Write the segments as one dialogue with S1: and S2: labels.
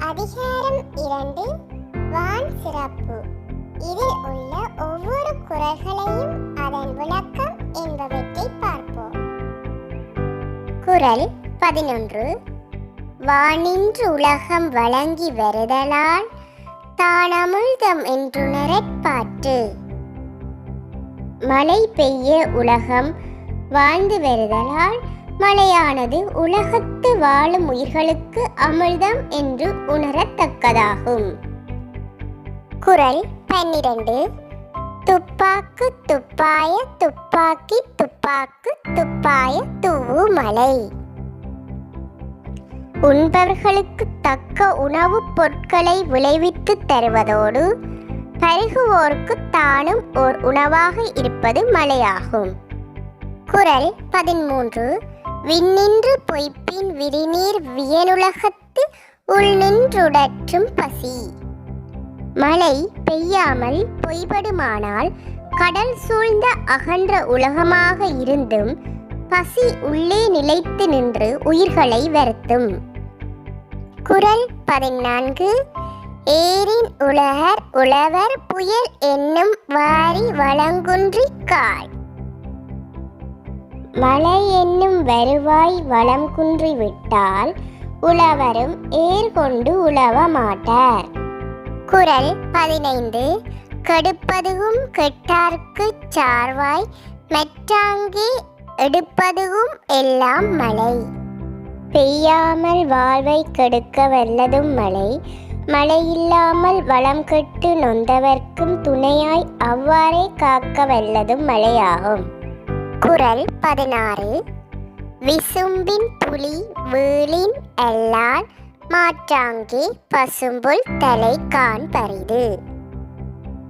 S1: அதிகாரம் 2 வான் சிறப்பு. இதில் உள்ள ஒவ்வொரு குறள்களையும் அதன் விளக்கம் என்பவற்றை பார்ப்போம். குறள் 11. வானின்று உலகம் வழங்கி வருதலால் தானமுழ்தம் என்றுணரற்பாற்று. மழை பெய்ய உலகம் வாழ்ந்து வருதலால் மழையானது உலகத்து வாழும் உயிர்களுக்கு அமிர்தம் என்று உணரத்தக்கதாகும். குறள் 12. துப்பாக்கு துப்பாய துப்பாக்கி துப்பாக்கு துப்பாய தூவு மழை. உண்பவர்களுக்கு தக்க உணவுப் பொருட்களை விளைவித்து தருவதோடு பருகுவோருக்கு தானும் ஓர் உணவாக இருப்பது மழையாகும். குறள் 13. விண்ணின்று பொய்ப்பின் விரிநீர் வியனுலகத்து உள்நின்றுடற்றும் பசி. மழை பெய்யாமல் பொய்படுமானால் கடல் சூழ்ந்த அகன்ற உலகமாக இருந்தும் பசி உள்ளே நிலைத்து நின்று உயிர்களை வருத்தும். குறள் 14. ஏரின் உலகர் உழவர் புயல் என்னும் வாரி வளங்குன்றி காய். மழை என்னும் வருவாய் வளம் குன்றி விட்டால் உழவரும் ஏர் கொண்டு உழவ மாட்டார். குறள் 15. கெடுப்பதுவும் கெட்டார்க்கு சார்வாய் மெற்றாங்கே எடுப்பதுவும் எல்லாம் மழை. பெய்யாமல் வாழ்வை கெடுக்க வல்லதும் மழை. மழையில்லாமல் வளம் கெட்டு நொந்தவர்க்கும் துணையாய் அவ்வாறே காக்க வல்லதும் மழையாகும். குறள் 16. விசும்பின் புலி வீழின் அல்லால் மாற்றாங்கே பசும்புல் தலை கான் பரிது.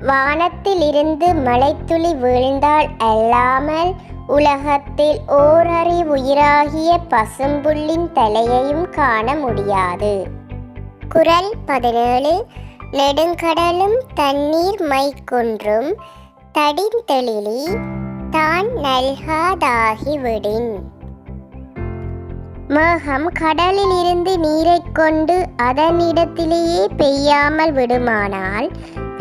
S1: வானத்திலிருந்து மழைத்துளி வீழ்ந்தால் அல்லாமல் உலகத்தில் ஓரறிவுயிராகிய பசும்புல்லின் தலையையும் காண முடியாது. குறள் 17. நெடுங்கடலும் தண்ணீர் மைக்குன்றும் தடிந்தெழிலி தான் நல்காதாகிவிடின். மேகம் கடலில் இருந்து நீரை கொண்டு அதனிடத்திலேயே பெய்யாமல் விடுமானால்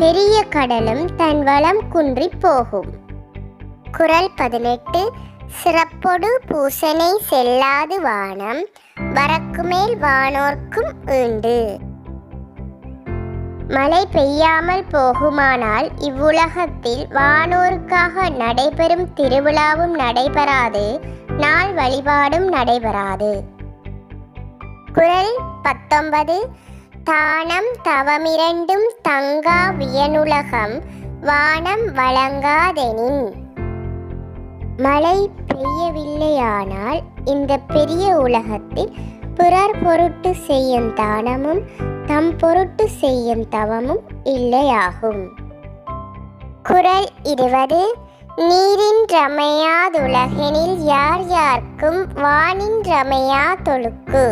S1: பெரிய கடலும் தன் வளம் குன்றி போகும். குறள் 18. சிறப்பொடு பூசனை செல்லாது வானம் வரக்குமேல் வானோர்க்கும் உண்டு. மழை பெய்யாமல் போகுமானால் இவ்வுலகத்தில் வானோருக்காக நடைபெறும் திருவிழாவும் நடைபெறாது, நாள் வழிபாடும் நடைபெறாது. குறள் 19. தானம் தவமிரண்டும் தங்கா வியனுலகம் வானம் வழங்காதெனின். மழை பெய்யவில்லையானால் இந்த பெரிய உலகத்தில் பிறர் பொருட்டு செய்யும் தானமும் தம் பொருட்டு செய்யும் தவமும் இல்லையாகும். குறள் 20. நீரின்றமையாதுலகெனில் யார் யார்க்கும் வானின்றமையாதொழுக்கு.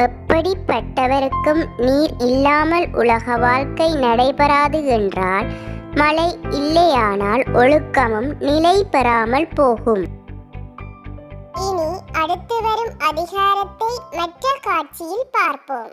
S1: எப்படிப்பட்டவருக்கும் நீர் இல்லாமல் உலக வாழ்க்கை நடைபெறாது என்றால் மழை இல்லையானால் ஒழுக்கமும் நிலை பெறாமல் போகும். இனி அடுத்து வரும் அதிகாரத்தை மற்ற காட்சியில் பார்ப்போம்.